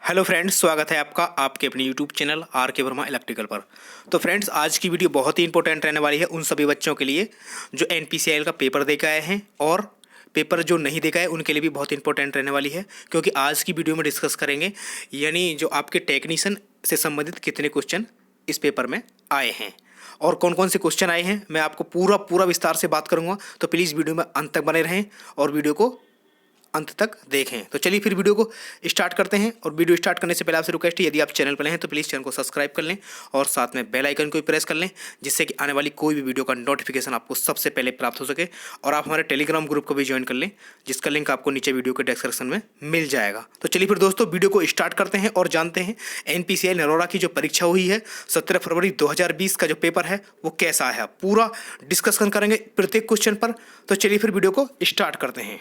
Hello friends, स्वागत है आपका आपके अपने यूट्यूब चैनल आर के वर्मा इलेक्ट्रिकल पर। तो फ्रेंड्स, आज की वीडियो बहुत ही इंपॉर्टेंट रहने वाली है उन सभी बच्चों के लिए जो एनपीसीआईएल का पेपर दे के आए हैं, और पेपर जो नहीं दे के आए उनके लिए भी बहुत इंपॉर्टेंट रहने वाली है, क्योंकि आज की वीडियो में डिस्कस करेंगे यानी जो आपके टेक्नीशियन से संबंधित कितने क्वेश्चन इस पेपर में आए हैं और कौन कौन से क्वेश्चन आए हैं, मैं आपको पूरा पूरा विस्तार से बात करूँगा। तो प्लीज़ वीडियो में अंत तक बने रहें और वीडियो को अंत तक देखें। तो चलिए फिर वीडियो को स्टार्ट करते हैं। और वीडियो स्टार्ट करने से पहले आपसे रिक्वेस्ट है, यदि आप चैनल पर नए हैं तो प्लीज़ चैनल को सब्सक्राइब कर लें और साथ में बेल आइकन को भी प्रेस कर लें, जिससे कि आने वाली कोई भी वीडियो का नोटिफिकेशन आपको सबसे पहले प्राप्त हो सके। और आप हमारे टेलीग्राम ग्रुप को भी ज्वाइन कर लें, जिसका लिंक आपको नीचे वीडियो के डिस्क्रिप्शन में मिल जाएगा। तो चलिए फिर दोस्तों, वीडियो को स्टार्ट करते हैं और जानते हैं एनपीसीआईएल नरोरा की जो परीक्षा हुई है 17 फरवरी 2020 का जो पेपर है वो कैसा है, पूरा डिस्कशन करेंगे प्रत्येक क्वेश्चन पर। तो चलिए फिर वीडियो को स्टार्ट करते हैं।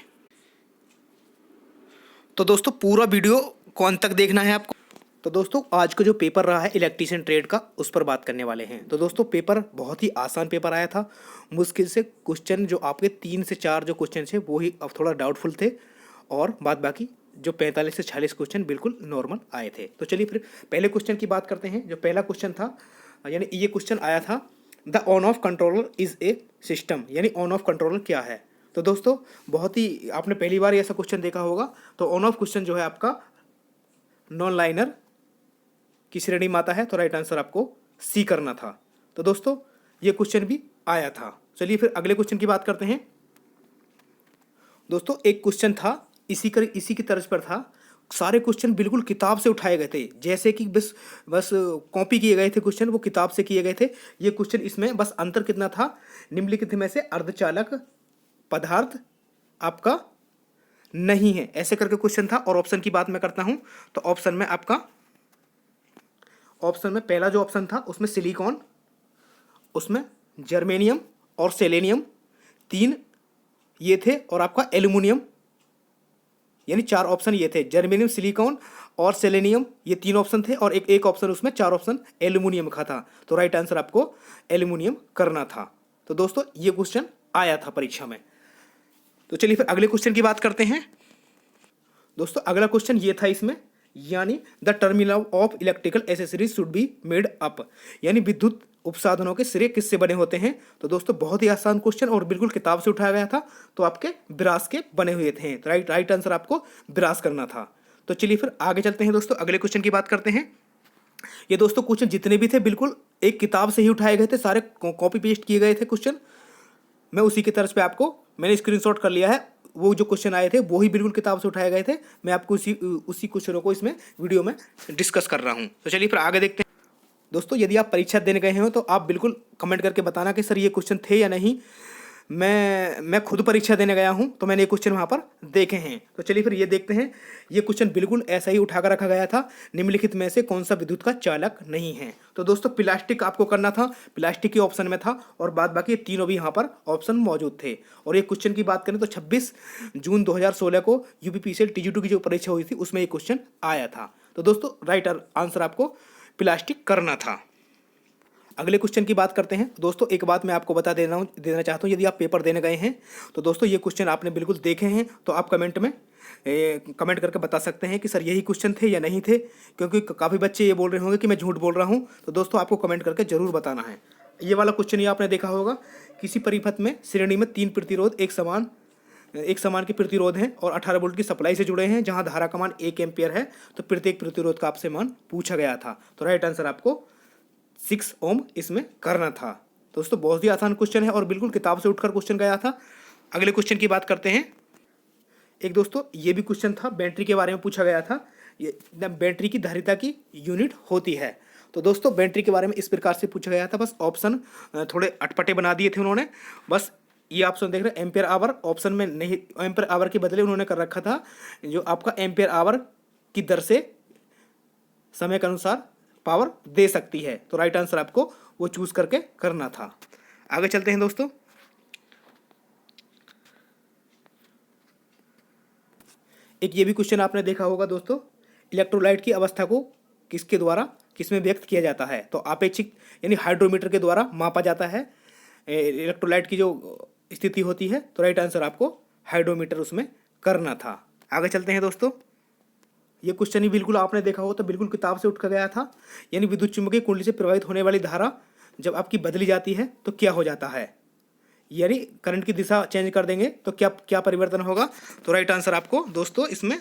तो दोस्तों, पूरा वीडियो को अंत तक देखना है आपको। तो दोस्तों, आज का जो पेपर रहा है इलेक्ट्रीशियन ट्रेड का, उस पर बात करने वाले हैं। तो दोस्तों, पेपर बहुत ही आसान पेपर आया था। मुश्किल से क्वेश्चन जो आपके 3 से 4 जो क्वेश्चन थे वो ही अब थोड़ा डाउटफुल थे, और बाद बाकी जो 45 से 46 क्वेश्चन बिल्कुल नॉर्मल आए थे। तो चलिए फिर पहले क्वेश्चन की बात करते हैं। जो पहला क्वेश्चन था, यानी ये क्वेश्चन आया था, the on off controller is a system, यानी ऑन ऑफ कंट्रोलर क्या है। तो दोस्तों, बहुत ही आपने पहली बार ऐसा क्वेश्चन देखा होगा। तो ऑन ऑफ क्वेश्चन जो है आपका नॉन लाइनर की श्रेणी में आता है, तो राइट आंसर आपको सी करना था। तो दोस्तों, ये क्वेश्चन भी आया था। चलिए फिर अगले क्वेश्चन की बात करते हैं। दोस्तों, एक क्वेश्चन था इसी की तर्ज पर था। सारे क्वेश्चन बिल्कुल किताब से उठाए गए थे, जैसे कि बस बस कॉपी किए गए थे क्वेश्चन, वो किताब से किए गए थे ये क्वेश्चन। इसमें बस अंतर कितना था, निम्नलिखित में से अर्धचालक पदार्थ आपका नहीं है, ऐसे करके क्वेश्चन था। और ऑप्शन की बात मैं करता हूं, तो ऑप्शन में पहला जो ऑप्शन था उसमें सिलिकॉन, उसमें जर्मेनियम और सेलेनियम, 3 ये थे, और आपका एल्यूमिनियम, यानी 4 ऑप्शन ये थे। जर्मेनियम, सिलिकॉन और सेलेनियम, ये 3 ऑप्शन थे, और एक ऑप्शन उसमें 4 ऑप्शन एल्यूमिनियम का था। तो राइट आंसर आपको एल्यूमिनियम करना था। तो दोस्तों, ये क्वेश्चन आया था परीक्षा में। तो चलिए फिर अगले क्वेश्चन की बात करते हैं। दोस्तों, अगला क्वेश्चन ये था इसमें, यानी the terminal of electrical accessories should be made up, यानी विद्युत उपसाधनों के सिरे किससे बने होते हैं। तो दोस्तों, बहुत ही आसान क्वेश्चन और बिल्कुल किताब से उठाया गया था। तो आपके ब्रास के बने हुए थे, तो राइट आंसर आपको ब्रास करना था। तो चलिए फिर आगे चलते हैं दोस्तों, अगले क्वेश्चन की बात करते हैं। ये दोस्तों क्वेश्चन जितने भी थे बिल्कुल एक किताब से ही उठाए गए थे, सारे कॉपी पेस्ट किए गए थे क्वेश्चन। मैं उसी की तरफ पे आपको मैंने स्क्रीनशॉट कर लिया है, वो जो क्वेश्चन आए थे वो ही बिल्कुल किताब से उठाए गए थे। मैं आपको उसी क्वेश्चनों को इसमें वीडियो में डिस्कस कर रहा हूँ। तो चलिए फिर आगे देखते हैं। दोस्तों, यदि आप परीक्षा देने गए हो तो आप बिल्कुल कमेंट करके बताना कि सर ये क्वेश्चन थे या नहीं। मैं खुद परीक्षा देने गया हूं, तो मैंने ये क्वेश्चन वहां पर देखे हैं। तो चलिए फिर ये देखते हैं। ये क्वेश्चन बिल्कुल ऐसा ही उठाकर रखा गया था, निम्नलिखित में से कौन सा विद्युत का चालक नहीं है। तो दोस्तों, प्लास्टिक आपको करना था, प्लास्टिक के ऑप्शन में था, और बाद बाकी तीनों भी यहाँ पर ऑप्शन मौजूद थे। और ये क्वेश्चन की बात करें तो 26 जून 2016 को यूपीपीसीएल TG2 की जो परीक्षा हुई थी उसमें ये क्वेश्चन आया था। तो दोस्तों, राइट आंसर आपको प्लास्टिक करना था। अगले क्वेश्चन की बात करते हैं। दोस्तों, एक बात मैं आपको देना चाहता हूँ, यदि आप पेपर देने गए हैं तो दोस्तों ये क्वेश्चन आपने बिल्कुल देखे हैं, तो आप कमेंट में कमेंट करके बता सकते हैं कि सर यही क्वेश्चन थे या नहीं थे, क्योंकि काफ़ी बच्चे ये बोल रहे होंगे कि मैं झूठ बोल रहा हूँ। तो दोस्तों, आपको कमेंट करके जरूर बताना है। ये वाला क्वेश्चन ये आपने देखा होगा, किसी परिपथ में श्रेणी में 3 प्रतिरोध एक समान के प्रतिरोध हैं और 18 वोल्ट की सप्लाई से जुड़े हैं, जहां धारा का मान 1 एम्पियर है। तो प्रत्येक प्रतिरोध का आपसे मान पूछा गया था। तो राइट आंसर आपको 6 ओम इसमें करना था। दोस्तों, बहुत ही आसान क्वेश्चन है और बिल्कुल किताब से उठकर क्वेश्चन गया था। अगले क्वेश्चन की बात करते हैं। एक दोस्तों, ये भी क्वेश्चन था, बैटरी के बारे में पूछा गया था। ये बैटरी की धारिता की यूनिट होती है। तो दोस्तों, बैटरी के बारे में इस प्रकार से पूछा गया था, बस ऑप्शन थोड़े अटपटे बना दिए थे उन्होंने। बस ये ऑप्शन देख रहे हैं, एम्पियर आवर, ऑप्शन में नहीं, एम्पियर आवर के बदले उन्होंने कर रखा था जो आपका एम्पियर आवर की दर से समय के अनुसार पावर दे सकती है। तो राइट आंसर आपको वो चूज करके करना था। आगे चलते हैं दोस्तों। एक ये भी क्वेश्चन आपने देखा होगा दोस्तों, इलेक्ट्रोलाइट की अवस्था को किसमें व्यक्त किया जाता है। तो आपेक्षिक यानी हाइड्रोमीटर के द्वारा मापा जाता है इलेक्ट्रोलाइट की जो स्थिति होती है। तो राइट आंसर आपको हाइड्रोमीटर उसमें करना था। आगे चलते हैं दोस्तों। ये क्वेश्चन ही बिल्कुल आपने देखा हो तो बिल्कुल किताब से उठ कर गया था। यानी विद्युत चुम्बकीय कुंडली से प्रवाहित होने वाली धारा जब आपकी बदली जाती है तो क्या हो जाता है, यानी करंट की दिशा चेंज कर देंगे तो क्या क्या परिवर्तन होगा। तो राइट आंसर आपको दोस्तों इसमें,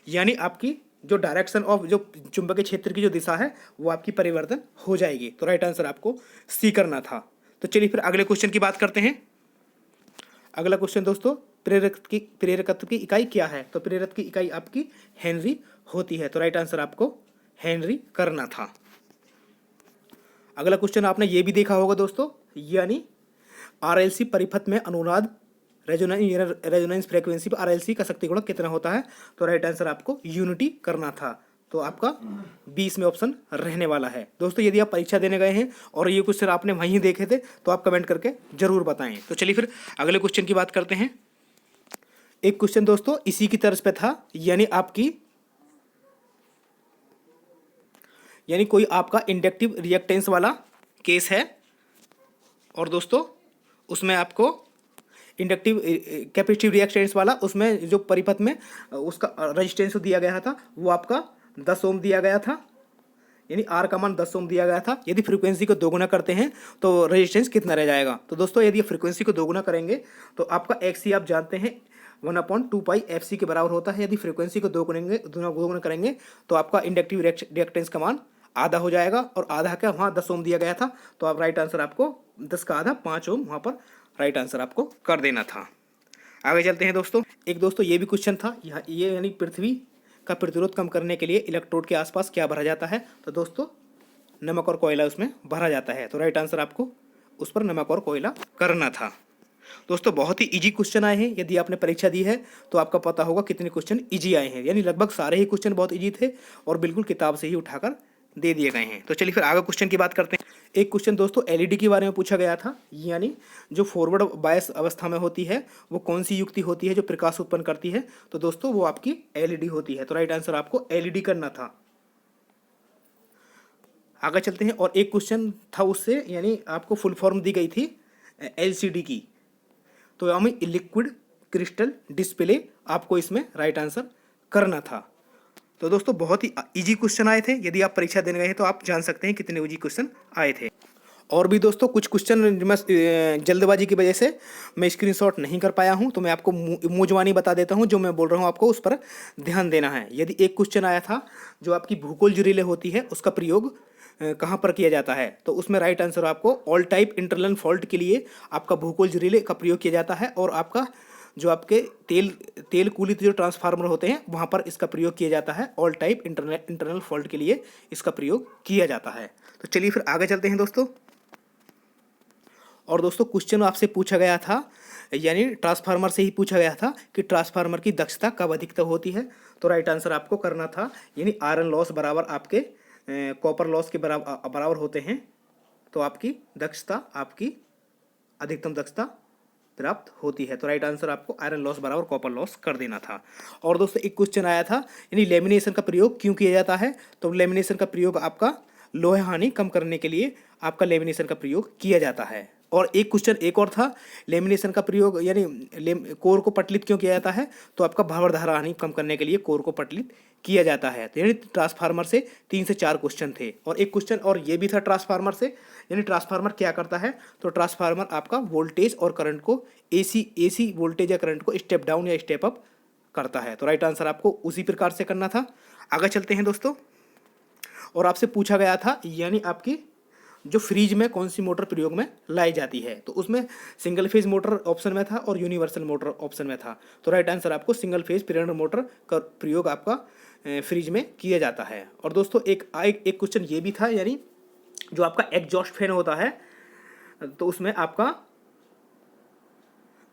यानी आपकी जो डायरेक्शन ऑफ जो चुंबकीय क्षेत्र की जो दिशा है वो आपकी परिवर्तन हो जाएगी। तो राइट आंसर आपको सी करना था। तो चलिए फिर अगले क्वेश्चन की बात करते हैं। अगला क्वेश्चन दोस्तों, प्रेरकत्व की इकाई क्या है। तो प्रेरक की इकाई आपकी हेनरी होती है। तो राइट आंसर आपको हेनरी करना था। अगला क्वेश्चन आपने ये भी देखा होगा दोस्तों, यानी आरएलसी परिपथ में अनुनाद रेजोनेंस फ्रीक्वेंसी पर आरएलसी का शक्ति गुणक कितना होता है। तो राइट आंसर आपको यूनिटी करना था। तो आपका 20 में ऑप्शन रहने वाला है। दोस्तों यदि आप परीक्षा देने गए हैं और ये क्वेश्चन आपने वहीं देखे थे तो आप कमेंट करके जरूर बताएं। तो चलिए फिर अगले क्वेश्चन की बात करते हैं। एक क्वेश्चन दोस्तों इसी की तर्ज पे था, यानी कोई आपका इंडक्टिव रिएक्टेंस वाला केस है और दोस्तों उसमें आपको इंडक्टिव कैपेसिटिव रिएक्टेंस वाला, उसमें जो परिपथ में उसका रेजिस्टेंस दिया गया था वो आपका 10 ओम दिया गया था, यानी आर का मान 10 ओम दिया गया था। यदि फ्रीक्वेंसी को दोगुना करते हैं तो रेजिस्टेंस कितना रह जाएगा। तो दोस्तों यदि फ्रीक्वेंसी को दोगुना करेंगे तो आपका XC आप जानते हैं 1/2 FC के बराबर होता है। यदि फ्रीक्वेंसी को दोगुना करेंगे तो आपका इंडक्टिव रिएक्टेंस का मान आधा हो जाएगा और आधा का वहाँ 10 ओम दिया गया था। तो आप राइट आंसर आपको 10 का आधा 5 ओम वहाँ पर राइट आंसर आपको कर देना था। आगे चलते हैं दोस्तों। एक दोस्तों ये भी क्वेश्चन था, ये यानी पृथ्वी का प्रतिरोध कम करने के लिए इलेक्ट्रोड के आसपास क्या भरा जाता है। तो दोस्तों नमक और कोयला उसमें भरा जाता है। तो राइट आंसर आपको उस पर नमक और कोयला करना था। दोस्तों बहुत ही इजी क्वेश्चन आए हैं। यदि आपने परीक्षा दी है तो आपका पता होगा कितने क्वेश्चन इजी आए हैं, यानी लगभग सारे ही क्वेश्चन बहुत इजी थे और बिल्कुल किताब से ही उठाकर दे दिए गए हैं। तो चलिए फिर आगे क्वेश्चन की बात करते हैं। एक क्वेश्चन दोस्तों एलईडी के बारे में पूछा गया था, यानी जो फॉरवर्ड बायस अवस्था में होती है वो कौन सी युक्ति होती है जो प्रकाश उत्पन्न करती है। तो दोस्तों वो आपकी एलईडी होती है। तो राइट आंसर आपको एलईडी करना था। आगे चलते हैं और एक क्वेश्चन था उससे, यानी आपको फुल फॉर्म दी गई थी एलसीडी की। तो हमें लिक्विड क्रिस्टल डिस्प्ले आपको इसमें राइट आंसर करना था। तो दोस्तों बहुत ही इजी क्वेश्चन आए थे। यदि आप परीक्षा देने गए हैं तो आप जान सकते हैं कितने इजी क्वेश्चन आए थे। और भी दोस्तों कुछ क्वेश्चन मैं जल्दबाजी की वजह से मैं स्क्रीनशॉट नहीं कर पाया हूं, तो मैं आपको मूंजवानी बता देता हूं। जो मैं बोल रहा हूं आपको उस पर ध्यान देना है। यदि एक क्वेश्चन आया था जो आपकी भूगोल जो रिले होती है उसका प्रयोग कहाँ पर किया जाता है। तो उसमें राइट आंसर आपको ऑल टाइप इंटरनल फॉल्ट के लिए आपका भूगोल जो रिले का प्रयोग किया जाता है और आपका जो आपके तेल कुलित जो ट्रांसफार्मर होते हैं वहाँ पर इसका प्रयोग किया जाता है। ऑल टाइप इंटरनल फॉल्ट के लिए इसका प्रयोग किया जाता है। तो चलिए फिर आगे चलते हैं दोस्तों। और दोस्तों क्वेश्चन आपसे पूछा गया था, यानी ट्रांसफार्मर से ही पूछा गया था कि ट्रांसफार्मर की दक्षता कब अधिकतम होती है। तो राइट आंसर आपको करना था, यानी आयरन लॉस बराबर आपके कॉपर लॉस के बराबर होते हैं। तो आपकी दक्षता आपकी अधिकतम दक्षता प्राप्त होती है। तो राइट आंसर आपको आयरन लॉस बराबर कॉपर लॉस कर देना था। और दोस्तों एक क्वेश्चन आया था, यानी लेमिनेशन का प्रयोग क्यों किया जाता है। तो लेमिनेशन का प्रयोग आपका लोहे हानि कम करने के लिए आपका लेमिनेशन का प्रयोग किया जाता है। और एक क्वेश्चन एक और था, लेमिनेशन का प्रयोग यानी कोर को पटलित क्यों किया जाता है। तो आपका भावर धारा हानि कम करने के लिए कोर को पटलित किया जाता है। तो यानी ट्रांसफार्मर से 3 से 4 क्वेश्चन थे। और एक क्वेश्चन और ये भी था ट्रांसफार्मर से, यानी ट्रांसफार्मर क्या करता है। तो ट्रांसफार्मर आपका वोल्टेज और करंट को एसी वोल्टेज या करंट को स्टेप डाउन या स्टेप अप करता है। तो राइट आंसर आपको उसी प्रकार से करना था। आगे चलते हैं दोस्तों। और आपसे पूछा गया था, यानी आपकी जो फ्रिज में कौन सी मोटर प्रयोग में लाई जाती है। तो उसमें सिंगल फेज मोटर ऑप्शन में था और यूनिवर्सल मोटर ऑप्शन में था। तो राइट आंसर आपको सिंगल फेज प्रेरण मोटर का प्रयोग आपका फ्रिज में किया जाता है। और दोस्तों एक क्वेश्चन ये भी था, यानी जो आपका एग्जॉस्ट फैन होता है तो उसमें आपका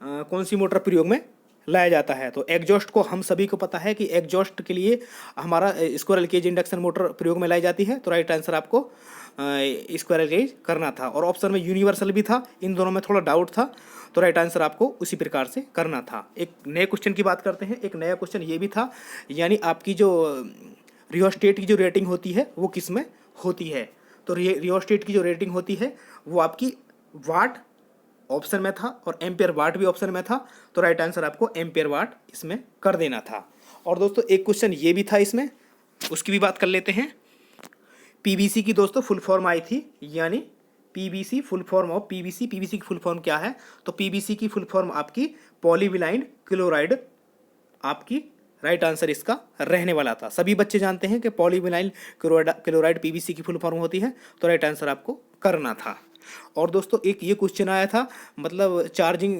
कौन सी मोटर प्रयोग में लाया जाता है। तो एग्जॉस्ट को हम सभी को पता है कि एग्जॉस्ट के लिए हमारा स्क्विरल केज इंडक्शन मोटर प्रयोग में लाई जाती है। तो राइट आंसर आपको स्क्विरल केज करना था। और ऑप्शन में यूनिवर्सल भी था, इन दोनों में थोड़ा डाउट था। तो राइट आंसर आपको उसी प्रकार से करना था। एक नए क्वेश्चन की बात करते हैं। एक नया क्वेश्चन ये भी था, यानी आपकी जो रियोस्टेट की जो रेटिंग होती है वो किस में होती है। तो रियोस्टेट की जो रेटिंग होती है वो आपकी वाट ऑप्शन में था और एम्पियर वाट भी ऑप्शन में था। तो राइट आंसर आपको एम्पियर वाट इसमें कर देना था। और दोस्तों एक क्वेश्चन ये भी था इसमें, उसकी भी बात कर लेते हैं। पीवीसी की दोस्तों फुल फॉर्म आई थी, यानी PVC full form of PVC. PVC की फुल फॉर्म क्या है? तो पीवीसी की फुल फॉर्म आपकी पॉलीविनाइल क्लोराइड आपकी राइट आंसर इसका रहने वाला था। सभी बच्चे जानते हैं कि पॉलीविनाइल क्लोराइड पीवीसी की फुल फॉर्म होती है, तो राइट आंसर आपको करना था। और दोस्तों एक ये क्वेश्चन आया था, मतलब चार्जिंग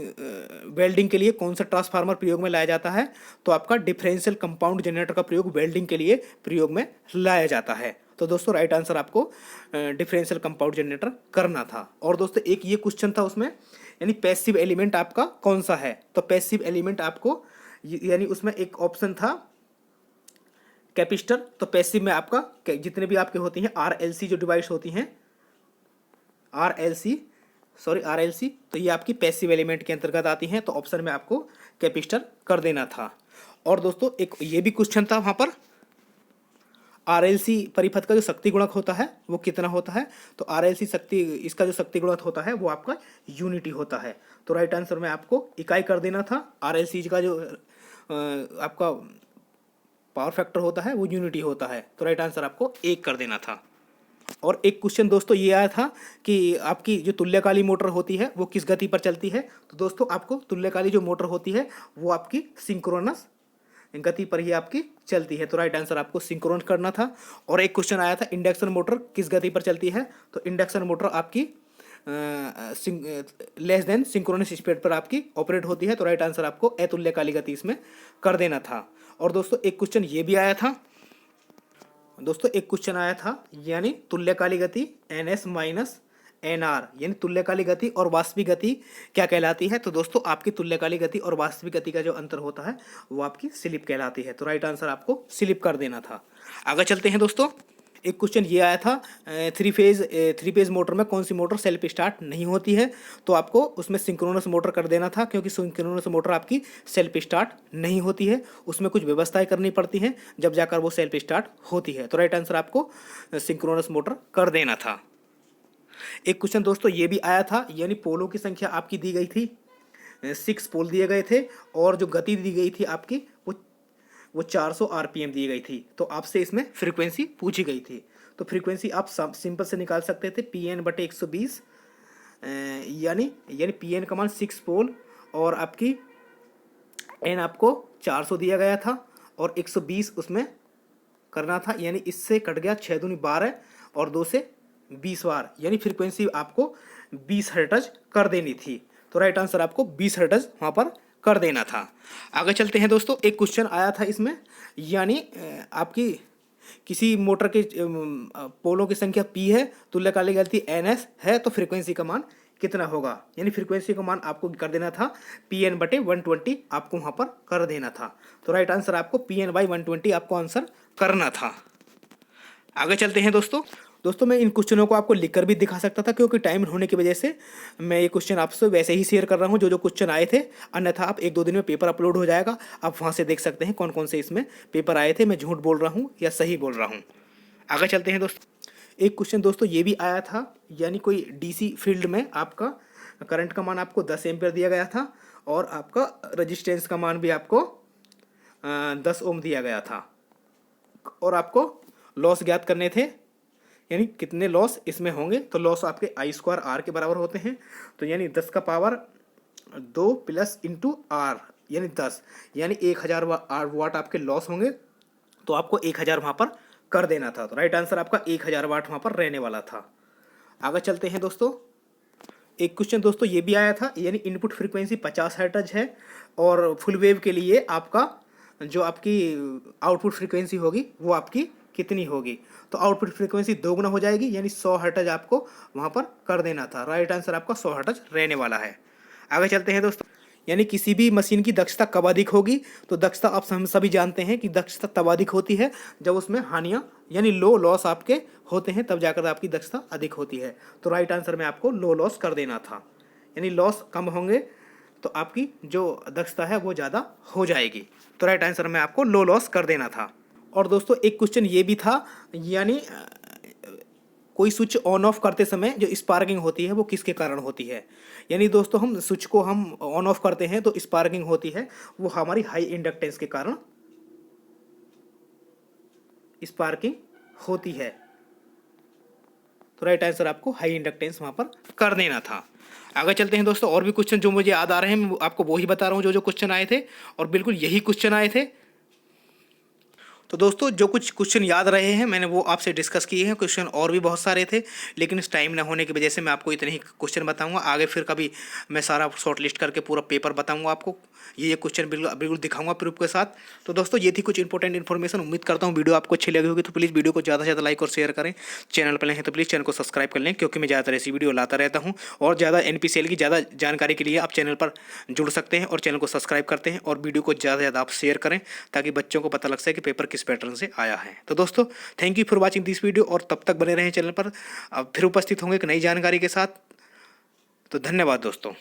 वेल्डिंग के लिए कौन सा ट्रांसफार्मर प्रयोग में लाया जाता है? तो आपका डिफरेंशियल कंपाउंड जनरेटर का प्रयोग वेल्डिंग के लिए प्रयोग में लाया जाता है। तो दोस्तों राइट आंसर आपको डिफरेंशियल कंपाउंड जनरेटर करना था। और दोस्तों एक ये क्वेश्चन था उसमें, यानी पैसिव एलिमेंट आपका कौन सा है? तो पैसिव एलिमेंट आपको यानी उसमें एक ऑप्शन था कैपिस्टर। तो पैसिव में आपका जितने भी आपके होती हैं आरएलसी जो डिवाइस होती हैं, आरएलसी, तो ये आपकी पैसिव एलिमेंट के अंतर्गत आती हैं। तो ऑप्शन में आपको कैपिस्टर कर देना था। और दोस्तों एक ये भी क्वेश्चन था वहाँ पर, आरएलसी परिपथ का जो शक्ति गुणक होता है वो कितना होता है? तो आरएलसी शक्ति, इसका जो शक्ति गुणक होता है वो आपका यूनिटी होता है। तो राइट आंसर में आपको इकाई कर देना था। आरएलसी का जो आपका पावर फैक्टर होता है वो यूनिटी होता है। तो राइट आंसर आपको 1 कर देना था। और एक क्वेश्चन दोस्तों ये आया था कि आपकी जो तुल्यकाली मोटर होती है वो किस गति पर चलती है? तो दोस्तों आपको तुल्यकाली जो मोटर होती है वो आपकी सिंक्रोनस गति पर ही आपकी चलती है। तो राइट आंसर आपको सिंक्रोनस करना था। और एक क्वेश्चन आया था इंडक्शन मोटर किस गति पर चलती है? तो इंडक्शन मोटर आपकी लेस देन सिंक्रोनस स्पीड पर आपकी ऑपरेट होती है। तो राइट आंसर आपको अतुल्यकाली गति इसमें कर देना था। और दोस्तों एक क्वेश्चन ये भी आया था, यानी तुल्यकाली गति NS माइनस NR, यानी तुल्यकाली गति और वास्तविक गति क्या कहलाती है? तो दोस्तों आपकी तुल्यकाली गति और वास्तविक गति का जो अंतर होता है वो आपकी स्लिप कहलाती है। तो राइट आंसर आपको स्लिप कर देना था। आगे चलते हैं दोस्तों। एक क्वेश्चन ये आया था, थ्री फेज मोटर में कौन सी मोटर सेल्फ स्टार्ट नहीं होती है? तो आपको उसमें सिंक्रोनस मोटर कर देना था, क्योंकि सिंक्रोनस मोटर आपकी सेल्फ स्टार्ट नहीं होती है, उसमें कुछ व्यवस्थाएं करनी पड़ती हैं जब जाकर वो सेल्फ स्टार्ट होती है। तो राइट आंसर आपको सिंक्रोनस मोटर कर देना था। एक क्वेश्चन दोस्तों ये भी आया था, यानी पोलों की संख्या आपकी दी गई थी, 6 पोल दिए गए थे, और जो गति दी गई थी आपकी वो 400 आरपीएम दी गई थी। तो आपसे इसमें फ्रीक्वेंसी पूछी गई थी। तो फ्रीक्वेंसी आप सिंपल से निकाल सकते थे, PN/120, यानी PN का मान 6 पोल और आपकी N आपको 400 दिया गया था और 120 उसमें करना था, यानी इससे कट गया 6 दूनी 12 और 2 से 20 बार, यानी फ्रीक्वेंसी आपको 20 हर्ट्ज कर देनी थी। तो राइट आंसर आपको 20 हर्ट्ज वहाँ पर कर देना था। आगे चलते हैं दोस्तों। एक क्वेश्चन आया था इसमें, यानी आपकी किसी मोटर के पोलों की संख्या P है, तुल्यकालिक गति NS है, तो फ्रीक्वेंसी का मान कितना होगा? यानी फ्रीक्वेंसी का मान आपको कर देना था PN/120, आपको वहाँ पर कर देना था। तो राइट आंसर आपको PN/120 आपको आंसर करना था। आगे चलते हैं दोस्तों मैं इन क्वेश्चनों को आपको लिखकर भी दिखा सकता था, क्योंकि टाइम होने की वजह से मैं ये क्वेश्चन आपसे वैसे ही शेयर कर रहा हूँ जो क्वेश्चन आए थे। अन्यथा आप 1-2 दिन में पेपर अपलोड हो जाएगा, आप वहाँ से देख सकते हैं कौन कौन से इसमें पेपर आए थे, मैं झूठ बोल रहा हूँ या सही बोल रहा हूँ। आगे चलते हैं दोस्तों। एक क्वेश्चन दोस्तों ये भी आया था, यानी कोई DC फील्ड में आपका करंट का मान आपको 10 एम्पियर दिया गया था और आपका रजिस्टेंस का मान भी आपको 10 ओम दिया गया था, और आपको लॉस ज्ञात करने थे, यानी कितने लॉस इसमें होंगे? तो लॉस आपके I² R के बराबर होते हैं। तो यानी 10 का पावर 2 प्लस इंटू R, यानी 10, यानी 1000 वाट आपके लॉस होंगे। तो आपको 1000 वहाँ पर कर देना था। तो राइट आंसर आपका 1000 वाट वहाँ पर रहने वाला था। आगे चलते हैं दोस्तों। एक क्वेश्चन दोस्तों ये भी आया था, यानी इनपुट फ्रीक्वेंसी 50 हर्ट्ज है और फुल वेव के लिए आपका जो आपकी आउटपुट फ्रीक्वेंसी होगी वो आपकी कितनी होगी? तो आउटपुट फ्रीक्वेंसी 2 गुना हो जाएगी, यानी 100 हर्ट्ज आपको वहाँ पर कर देना था। राइट आंसर आपका 100 हर्ट्ज रहने वाला है। आगे चलते हैं दोस्तों। यानी किसी भी मशीन की दक्षता कब अधिक होगी? तो दक्षता आप हम सभी जानते हैं कि दक्षता तब अधिक होती है जब उसमें हानियाँ यानी लो लॉस आपके होते हैं, तब जाकर आपकी दक्षता अधिक होती है। तो राइट आंसर में आपको लो लॉस कर देना था, यानी लॉस कम होंगे तो आपकी जो दक्षता है वो ज़्यादा हो जाएगी। तो राइट आंसर में आपको लो लॉस कर देना था। और दोस्तों एक क्वेश्चन ये भी था, यानी कोई स्विच ऑन ऑफ करते समय जो स्पार्किंग होती है वो किसके कारण होती है? यानी दोस्तों हम स्विच को हम ऑन ऑफ करते हैं तो स्पार्किंग होती है, वो हमारी हाई इंडक्टेंस के कारण स्पार्किंग होती है। तो राइट आंसर आपको हाई इंडक्टेंस वहाँ पर कर देना था। आगे चलते हैं दोस्तों, और भी क्वेश्चन जो मुझे याद आ रहे हैं मैं आपको वो ही बता रहा हूँ जो जो क्वेश्चन आए थे, और बिल्कुल यही क्वेश्चन आए थे। तो दोस्तों जो कुछ क्वेश्चन याद रहे हैं मैंने वो आपसे डिस्कस किए हैं। क्वेश्चन और भी बहुत सारे थे, लेकिन इस टाइम ना होने की वजह से मैं आपको इतने ही क्वेश्चन बताऊंगा। आगे फिर कभी मैं सारा शॉर्ट लिस्ट करके पूरा पेपर बताऊंगा आपको, ये क्वेश्चन बिल्कुल बिल्कुल दिखाऊंगा प्रूफ के साथ। तो दोस्तों ये थी कुछ इंपॉर्टेंट इन्फॉर्मेशन। उम्मीद करता हूँ वीडियो आपको अच्छी लगी होगी, तो प्लीज़ वीडियो को ज़्यादा से ज़्यादा लाइक और शेयर करें। चैनल पर हैं तो प्लीज़ चैनल को सब्सक्राइब कर लें, क्योंकि मैं ज़्यादातर ऐसी वीडियो लाता रहता हूँ। और ज़्यादा NPCL की ज़्यादा जानकारी के लिए आप चैनल पर जुड़ सकते हैं और चैनल को सब्सक्राइब करते हैं, और वीडियो को ज़्यादा से ज़्यादा आप शेयर करें ताकि बच्चों को पता लग सके कि पेपर किस पैटर्न से आया है। तो दोस्तों thank you for watching this video, और तब तक बने रहें चैनल पर। अब फिर उपस्थित होंगे एक नई जानकारी के साथ। तो धन्यवाद दोस्तों।